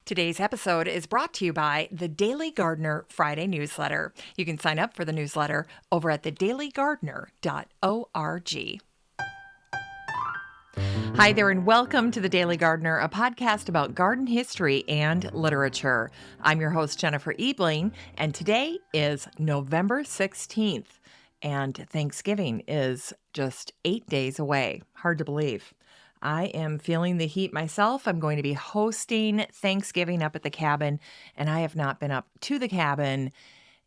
Today's episode is brought to you by the Daily Gardener Friday newsletter. You can sign up for the newsletter over at thedailygardener.org. Hi there, and welcome to The Daily Gardener, a podcast about garden history and literature. I'm your host, Jennifer Ebling, and today is November 16th, and Thanksgiving is just 8 days away. Hard to believe. I am feeling the heat myself. I'm going to be hosting Thanksgiving up at the cabin, and I have not been up to the cabin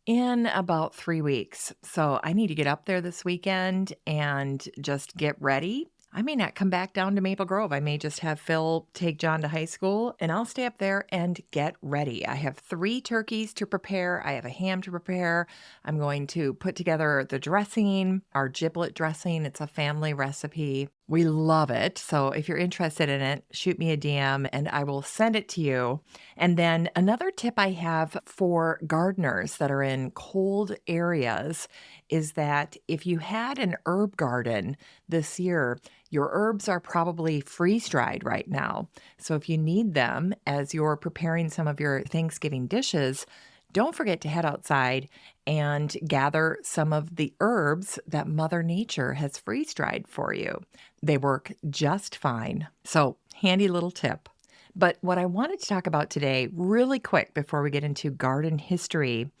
in about 3 weeks. So I need to get up there this weekend and just get ready. I may not come back down to Maple Grove. I may just have Phil take John to high school, and I'll stay up there and get ready. I have 3 turkeys to prepare. I have a ham to prepare. I'm going to put together the dressing, our giblet dressing. It's a family recipe. We love it. So if you're interested in it, shoot me a DM and I will send it to you. And then another tip I have for gardeners that are in cold areas is that if you had an herb garden this year, your herbs are probably freeze-dried right now. So if you need them as you're preparing some of your Thanksgiving dishes, don't forget to head outside and gather some of the herbs that Mother Nature has freeze-dried for you. They work just fine. So, handy little tip. But what I wanted to talk about today, really quick before we get into garden history,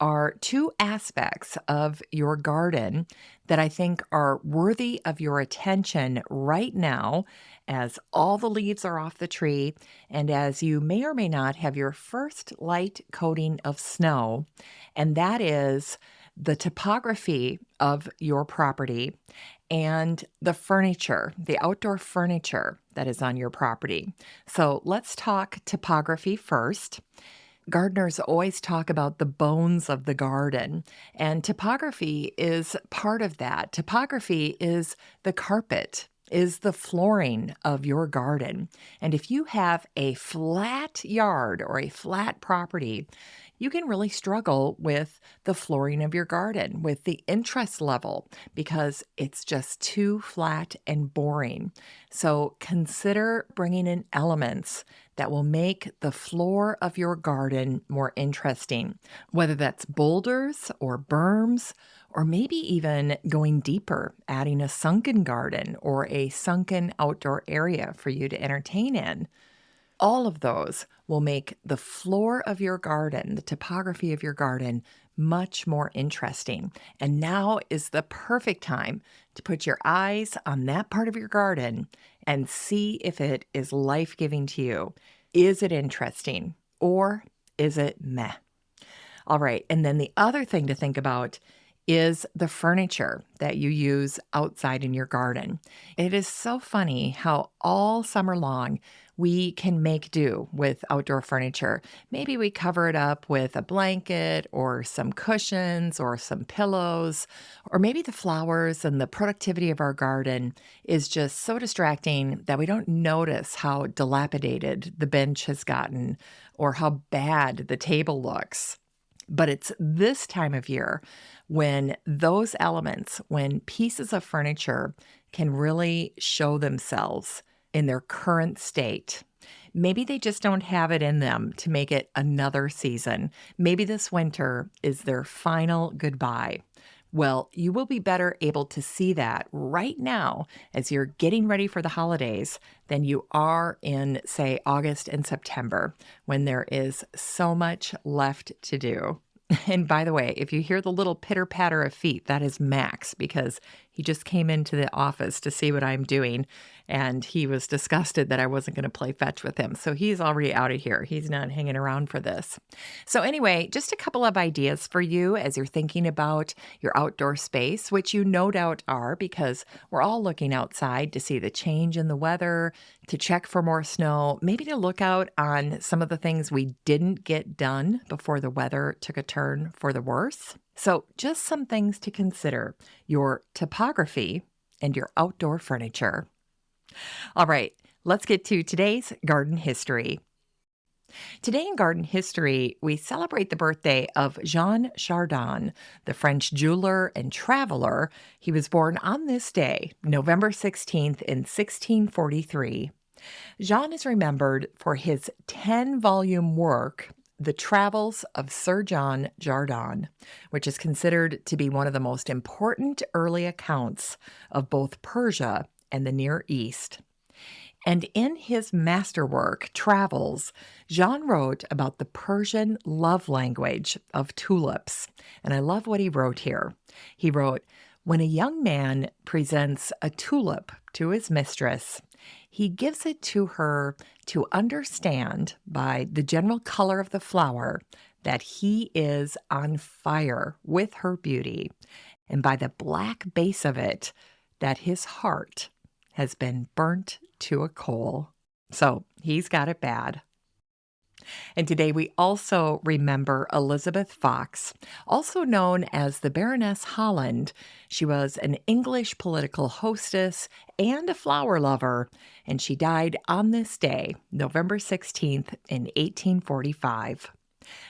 are 2 aspects of your garden that I think are worthy of your attention right now as all the leaves are off the tree and as you may or may not have your first light coating of snow, and that is the topography of your property and the furniture, the outdoor furniture that is on your property. So let's talk topography first. Gardeners always talk about the bones of the garden, and topography is part of that. Topography is the carpet, is the flooring of your garden. And if you have a flat yard or a flat property, you can really struggle with the flooring of your garden, with the interest level, because it's just too flat and boring. So consider bringing in elements that will make the floor of your garden more interesting, whether that's boulders or berms, or maybe even going deeper, adding a sunken garden or a sunken outdoor area for you to entertain in. All of those will make the floor of your garden, the topography of your garden, much more interesting. And now is the perfect time to put your eyes on that part of your garden and see if it is life-giving to you. Is it interesting or is it meh? All right. And then the other thing to think about is the furniture that you use outside in your garden. It is so funny how all summer long we can make do with outdoor furniture. Maybe we cover it up with a blanket or some cushions or some pillows, or maybe the flowers and the productivity of our garden is just so distracting that we don't notice how dilapidated the bench has gotten or how bad the table looks. But it's this time of year when those elements, when pieces of furniture can really show themselves in their current state. Maybe they just don't have it in them to make it another season. Maybe this winter is their final goodbye. Well, you will be better able to see that right now as you're getting ready for the holidays than you are in, say, August and September, when there is so much left to do. And by the way, if you hear the little pitter-patter of feet, that is Max, because he just came into the office to see what I'm doing, and he was disgusted that I wasn't going to play fetch with him. So he's already out of here. He's not hanging around for this. So anyway, just a couple of ideas for you as you're thinking about your outdoor space, which you no doubt are, because we're all looking outside to see the change in the weather, to check for more snow, maybe to look out on some of the things we didn't get done before the weather took a turn for the worse. So just some things to consider: your topography and your outdoor furniture. All right, let's get to today's garden history. Today in garden history, we celebrate the birthday of Jean Chardin, the French jeweler and traveler. He was born on this day, November 16th in 1643. Jean is remembered for his 10-volume work, The Travels of Sir John Chardin, which is considered to be one of the most important early accounts of both Persia and the Near East. And in his masterwork, Travels, Jean wrote about the Persian love language of tulips. And I love what he wrote here. He wrote, "When a young man presents a tulip to his mistress, he gives it to her to understand by the general color of the flower that he is on fire with her beauty, and by the black base of it that his heart has been burnt to a coal." So he's got it bad. And today we also remember Elizabeth Fox, also known as the Baroness Holland. She was an English political hostess and a flower lover, and she died on this day, November 16th, in 1845.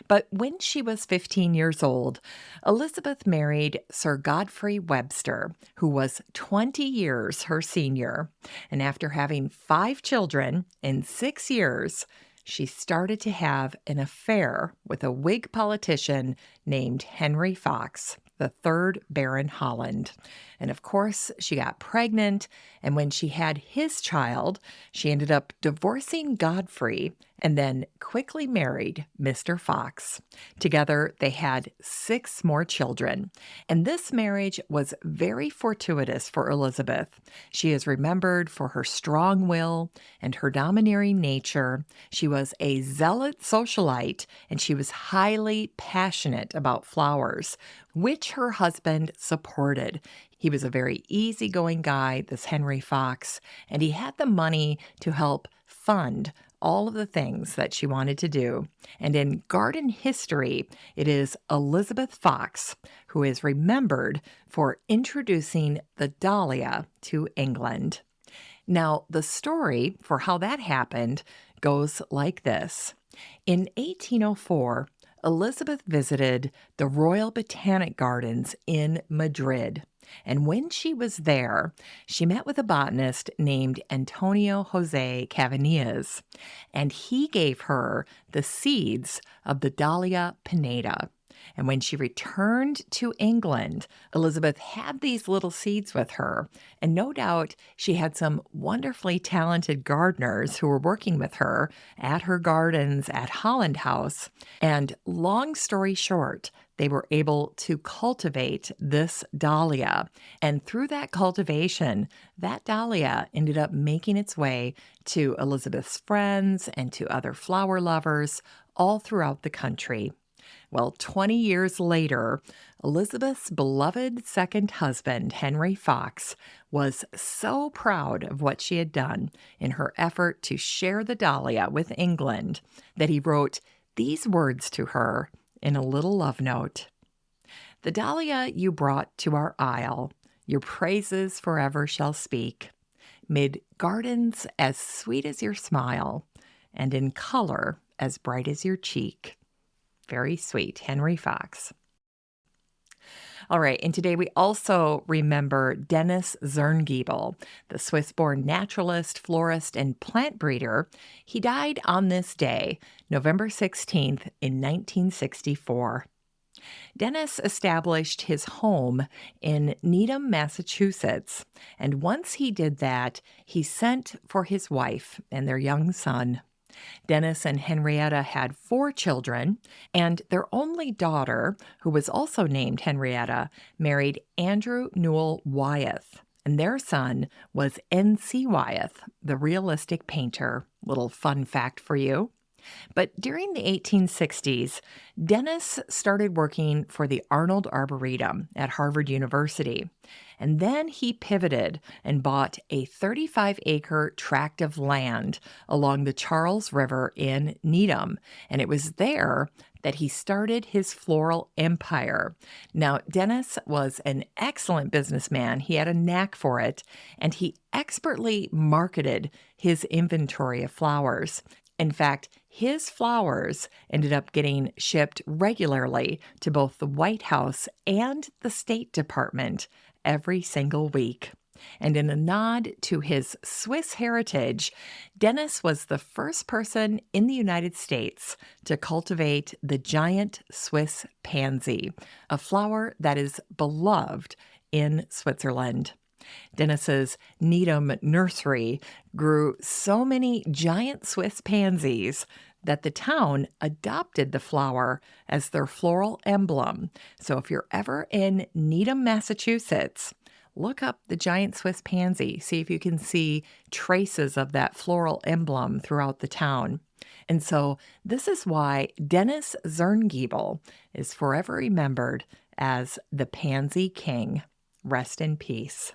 But when she was 15 years old, Elizabeth married Sir Godfrey Webster, who was 20 years her senior. And after having 5 children in 6 years, she started to have an affair with a Whig politician named Henry Fox, the third Baron Holland. And of course, she got pregnant, and when she had his child, she ended up divorcing Godfrey and then quickly married Mr. Fox. Together, they had 6 more children. And this marriage was very fortuitous for Elizabeth. She is remembered for her strong will and her domineering nature. She was a zealot socialite, and she was highly passionate about flowers, which her husband supported. He was a very easygoing guy, this Henry Fox, and he had the money to help fund all of the things that she wanted to do. And in garden history, it is Elizabeth Fox who is remembered for introducing the dahlia to England. Now, the story for how that happened goes like this. In 1804, Elizabeth visited the Royal Botanic Gardens in Madrid. And when she was there, she met with a botanist named Antonio Jose Cavanilles, and he gave her the seeds of the Dahlia pinnata. And when she returned to England, Elizabeth had these little seeds with her, and no doubt she had some wonderfully talented gardeners who were working with her at her gardens at Holland House. And long story short, they were able to cultivate this dahlia. And through that cultivation, that dahlia ended up making its way to Elizabeth's friends and to other flower lovers all throughout the country. Well, 20 years later, Elizabeth's beloved second husband, Henry Fox, was so proud of what she had done in her effort to share the dahlia with England that he wrote these words to her in a little love note. "The dahlia you brought to our isle, your praises forever shall speak, mid gardens as sweet as your smile, and in color as bright as your cheek." Very sweet, Henry Fox. All right, and today we also remember Dennis Zirngiebel, the Swiss-born naturalist, florist, and plant breeder. He died on this day, November 16th, in 1964. Dennis established his home in Needham, Massachusetts, and once he did that, he sent for his wife and their young son. Dennis and Henrietta had 4 children, and their only daughter, who was also named Henrietta, married Andrew Newell Wyeth, and their son was N.C. Wyeth, the realistic painter. Little fun fact for you. But during the 1860s, Dennis started working for the Arnold Arboretum at Harvard University. And then he pivoted and bought a 35-acre tract of land along the Charles River in Needham. And it was there that he started his floral empire. Now, Dennis was an excellent businessman. He had a knack for it, and he expertly marketed his inventory of flowers. In fact, his flowers ended up getting shipped regularly to both the White House and the State Department every single week. And in a nod to his Swiss heritage, Dennis was the first person in the United States to cultivate the giant Swiss pansy, a flower that is beloved in Switzerland. Dennis's Needham nursery grew so many giant Swiss pansies that the town adopted the flower as their floral emblem. So if you're ever in Needham, Massachusetts, look up the giant Swiss pansy. See if you can see traces of that floral emblem throughout the town. And so this is why Dennis Zirngiebel is forever remembered as the Pansy King. Rest in peace.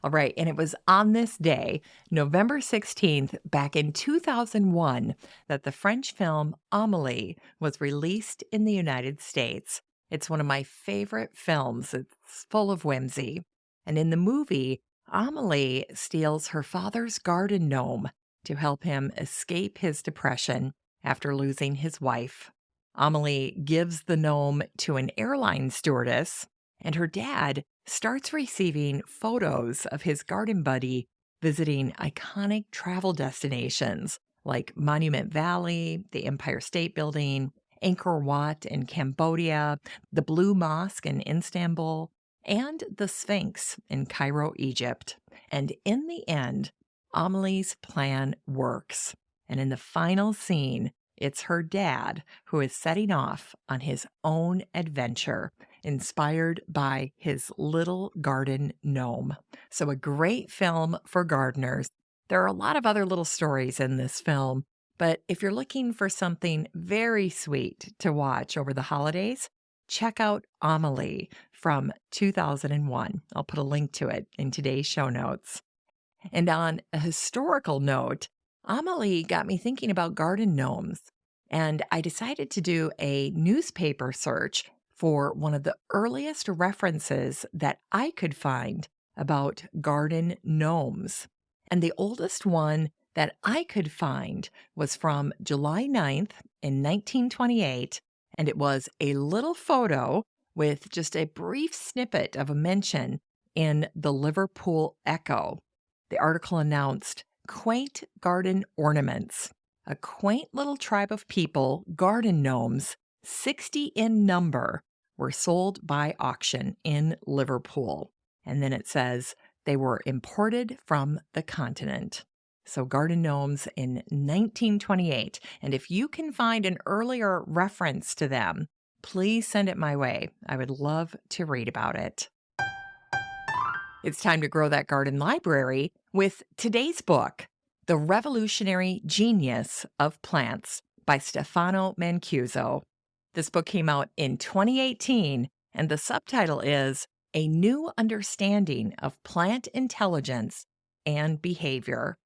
All right, and it was on this day, November 16th, back in 2001, that the French film Amelie was released in the United States. It's one of my favorite films. It's full of whimsy. And in the movie, Amelie steals her father's garden gnome to help him escape his depression after losing his wife. Amelie gives the gnome to an airline stewardess, and her dad starts receiving photos of his garden buddy visiting iconic travel destinations like Monument Valley, the Empire State Building, Angkor Wat in Cambodia, the Blue Mosque in Istanbul, and the Sphinx in Cairo, Egypt. And in the end, Amelie's plan works. And in the final scene, it's her dad who is setting off on his own adventure, inspired by his little garden gnome. So, a great film for gardeners. There are a lot of other little stories in this film, but if you're looking for something very sweet to watch over the holidays, check out Amelie from 2001. I'll put a link to it in today's show notes. And on a historical note, Amelie got me thinking about garden gnomes, and I decided to do a newspaper search for one of the earliest references that I could find about garden gnomes. And the oldest one that I could find was from July 9th in 1928, and it was a little photo with just a brief snippet of a mention in the Liverpool Echo. The article announced quaint garden ornaments. A quaint little tribe of people, garden gnomes, 60 in number, were sold by auction in Liverpool. And then it says they were imported from the continent. So garden gnomes in 1928. And if you can find an earlier reference to them, please send it my way. I would love to read about it. It's time to grow that garden library with today's book, The Revolutionary Genius of Plants by Stefano Mancuso. This book came out in 2018, and the subtitle is A New Understanding of Plant Intelligence and Behavior.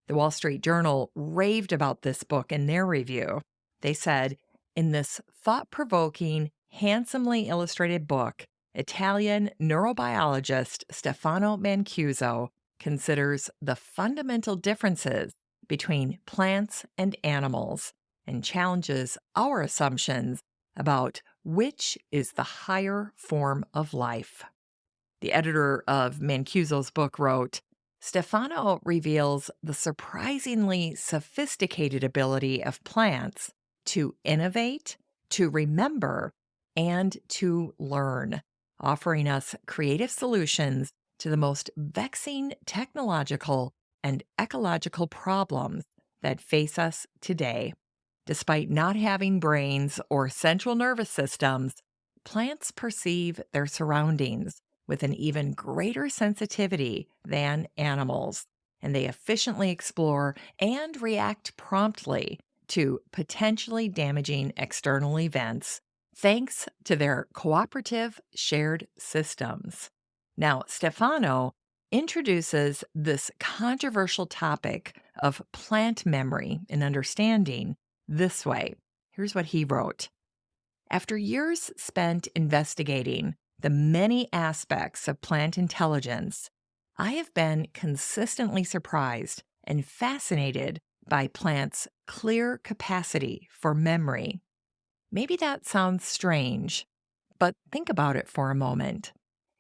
The Wall Street Journal raved about this book in their review. They said, in this thought-provoking, handsomely illustrated book, Italian neurobiologist Stefano Mancuso considers the fundamental differences between plants and animals and challenges our assumptions about which is the higher form of life. The editor of Mancuso's book wrote, Stefano reveals the surprisingly sophisticated ability of plants to innovate, to remember, and to learn, offering us creative solutions to the most vexing technological and ecological problems that face us today. Despite not having brains or central nervous systems, plants perceive their surroundings with an even greater sensitivity than animals, and they efficiently explore and react promptly to potentially damaging external events, thanks to their cooperative shared systems. Now, Stefano introduces this controversial topic of plant memory and understanding this way. Here's what he wrote. After years spent investigating the many aspects of plant intelligence, I have been consistently surprised and fascinated by plants' clear capacity for memory. Maybe that sounds strange, but think about it for a moment.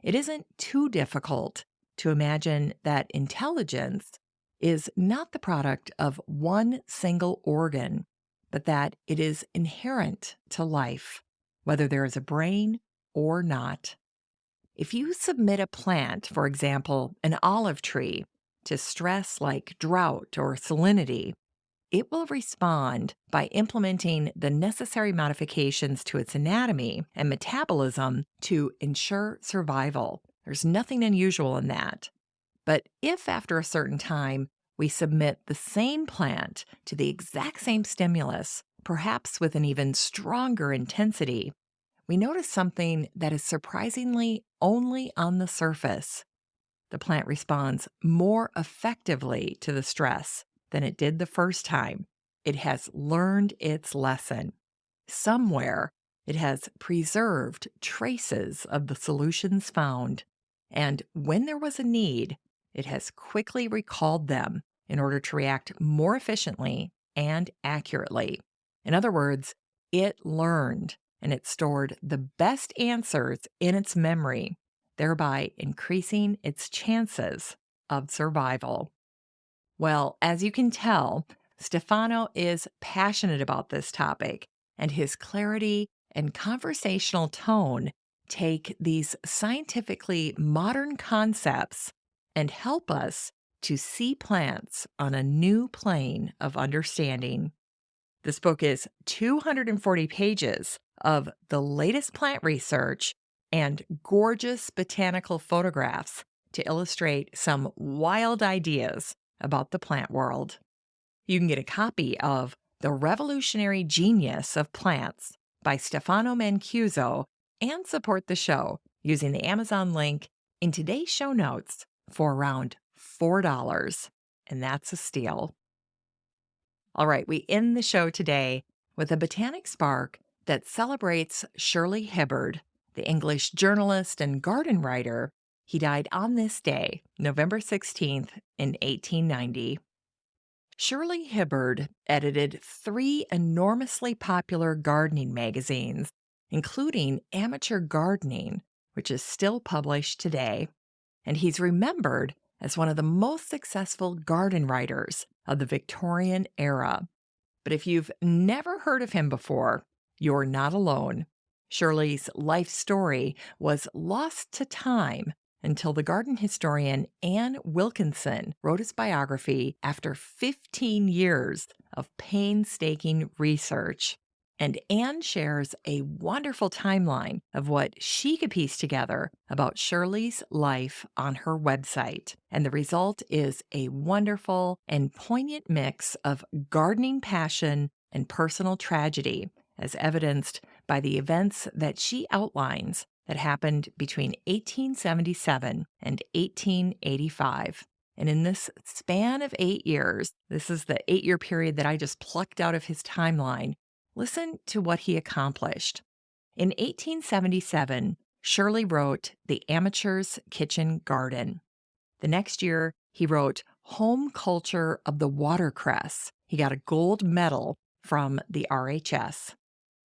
It isn't too difficult to imagine that intelligence is not the product of one single organ, but that it is inherent to life, whether there is a brain or not. If you submit a plant, for example, an olive tree, to stress like drought or salinity, it will respond by implementing the necessary modifications to its anatomy and metabolism to ensure survival. There's nothing unusual in that. But if after a certain time we submit the same plant to the exact same stimulus, perhaps with an even stronger intensity, we notice something that is surprisingly only on the surface. The plant responds more effectively to the stress than it did the first time. It has learned its lesson. Somewhere, it has preserved traces of the solutions found, and when there was a need, it has quickly recalled them in order to react more efficiently and accurately. In other words, it learned and it stored the best answers in its memory, thereby increasing its chances of survival. Well, as you can tell, Stefano is passionate about this topic, and his clarity and conversational tone take these scientifically modern concepts and help us to see plants on a new plane of understanding. This book is 240 pages of the latest plant research and gorgeous botanical photographs to illustrate some wild ideas about the plant world. You can get a copy of The Revolutionary Genius of Plants by Stefano Mancuso and support the show using the Amazon link in today's show notes for around $4. And that's a steal. All right, we end the show today with a botanic spark that celebrates Shirley Hibbard, the English journalist and garden writer. He died on this day, November 16th, in 1890. Shirley Hibbard edited 3 enormously popular gardening magazines, including Amateur Gardening, which is still published today. And he's remembered as one of the most successful garden writers of the Victorian era. But if you've never heard of him before, you're not alone. Shirley's life story was lost to time until the garden historian Anne Wilkinson wrote his biography after 15 years of painstaking research. And Anne shares a wonderful timeline of what she could piece together about Shirley's life on her website. And the result is a wonderful and poignant mix of gardening passion and personal tragedy, as evidenced by the events that she outlines that happened between 1877 and 1885. And in this span of 8 years, this is the 8-year period that I just plucked out of his timeline. Listen to what he accomplished. In 1877, Shirley wrote The Amateur's Kitchen Garden. The next year, he wrote Home Culture of the Watercress. He got a gold medal from the RHS.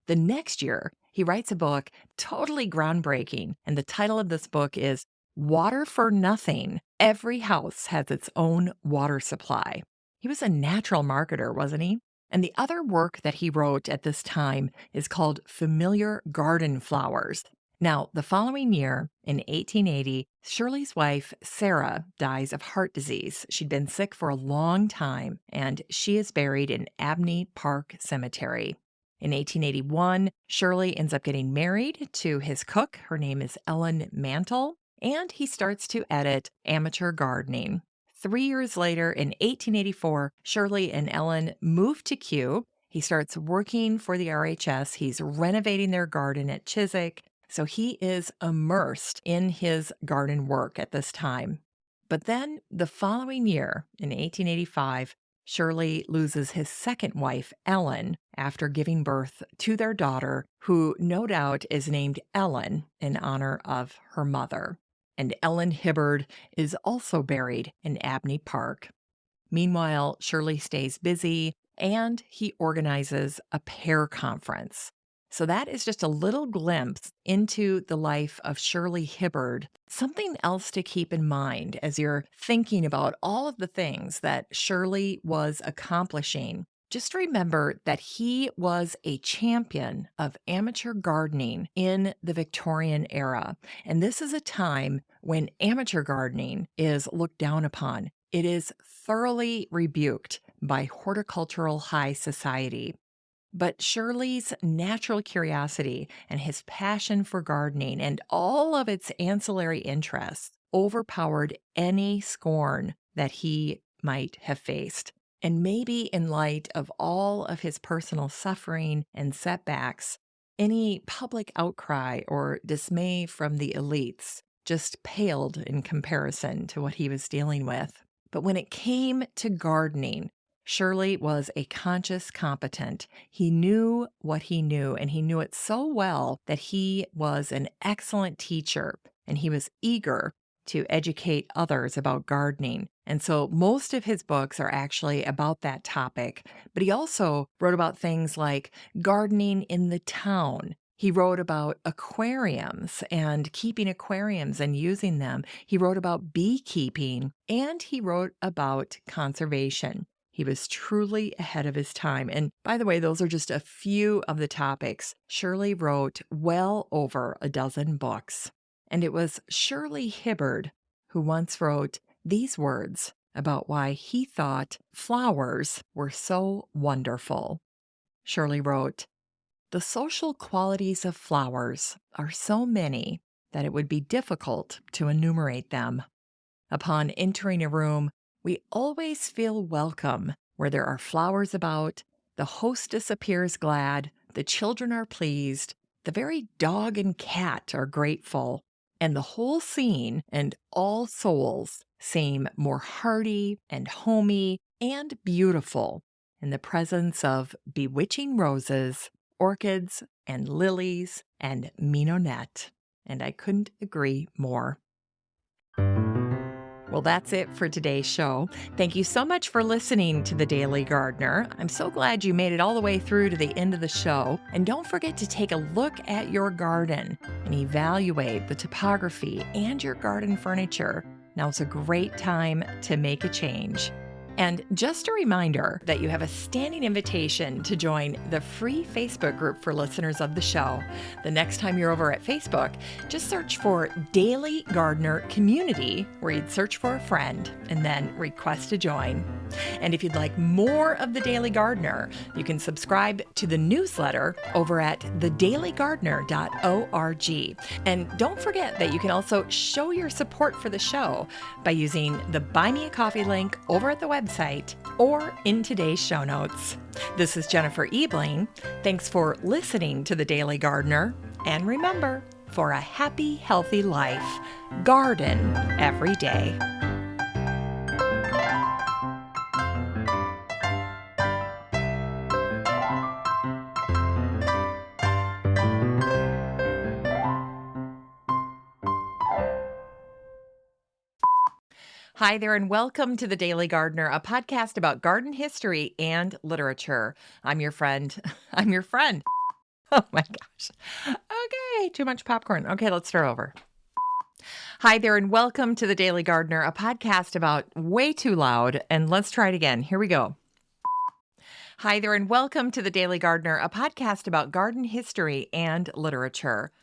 The next year, he writes a book totally groundbreaking, and the title of this book is Water for Nothing. Every house has its own water supply. He was a natural marketer, wasn't he? And the other work that he wrote at this time is called Familiar Garden Flowers. Now, the following year, in 1880, Shirley's wife, Sarah, dies of heart disease. She'd been sick for a long time, and she is buried in Abney Park Cemetery. In 1881, Shirley ends up getting married to his cook. Her name is Ellen Mantle, and he starts to edit Amateur Gardening. 3 years later, in 1884, Shirley and Ellen move to Kew. He starts working for the RHS. He's renovating their garden at Chiswick, so he is immersed in his garden work at this time. But then the following year, in 1885, Shirley loses his second wife, Ellen, after giving birth to their daughter, who no doubt is named Ellen in honor of her mother. And Ellen Hibbard is also buried in Abney Park. Meanwhile, Shirley stays busy, and he organizes a pear conference. So that is just a little glimpse into the life of Shirley Hibbard. Something else to keep in mind as you're thinking about all of the things that Shirley was accomplishing. Just remember that he was a champion of amateur gardening in the Victorian era. And this is a time when amateur gardening is looked down upon. It is thoroughly rebuked by horticultural high society. But Shirley's natural curiosity and his passion for gardening and all of its ancillary interests overpowered any scorn that he might have faced. And maybe in light of all of his personal suffering and setbacks, any public outcry or dismay from the elites just paled in comparison to what he was dealing with. But when it came to gardening, Shirley was a conscious competent. He knew what he knew, and he knew it so well that he was an excellent teacher, and he was eager to educate others about gardening. And so most of his books are actually about that topic, but he also wrote about things like gardening in the town. He wrote about aquariums and keeping aquariums and using them. He wrote about beekeeping, and he wrote about conservation. He was truly ahead of his time. And by the way, those are just a few of the topics. Shirley wrote well over a dozen books. And it was Shirley Hibbard who once wrote these words about why he thought flowers were so wonderful. Shirley wrote, "The social qualities of flowers are so many that it would be difficult to enumerate them. Upon entering a room, we always feel welcome where there are flowers about, the hostess appears glad, the children are pleased, the very dog and cat are grateful, and the whole scene and all souls seem more hearty and homey and beautiful in the presence of bewitching roses, orchids, and lilies, and mignonette." And I couldn't agree more. Well, that's it for today's show. Thank you so much for listening to The Daily Gardener. I'm so glad you made it all the way through to the end of the show. And don't forget to take a look at your garden and evaluate the topography and your garden furniture. Now's a great time to make a change. And just a reminder that you have a standing invitation to join the free Facebook group for listeners of the show. The next time you're over at Facebook, just search for Daily Gardener Community, where you'd search for a friend and then request to join. And if you'd like more of The Daily Gardener, you can subscribe to the newsletter over at thedailygardener.org. And don't forget that you can also show your support for the show by using the Buy Me a Coffee link over at the website or in today's show notes. This is Jennifer Ebling. Thanks for listening to The Daily Gardener. And remember, for a happy, healthy life, garden every day. Hi there, and welcome to The Daily Gardener, a podcast about garden history and literature. I'm your friend. Oh my gosh. Okay, too much popcorn. Okay, let's start over. Hi there, and welcome to The Daily Gardener, a podcast about way too loud. And let's try it again. Here we go. Hi there, and welcome to The Daily Gardener, a podcast about garden history and literature.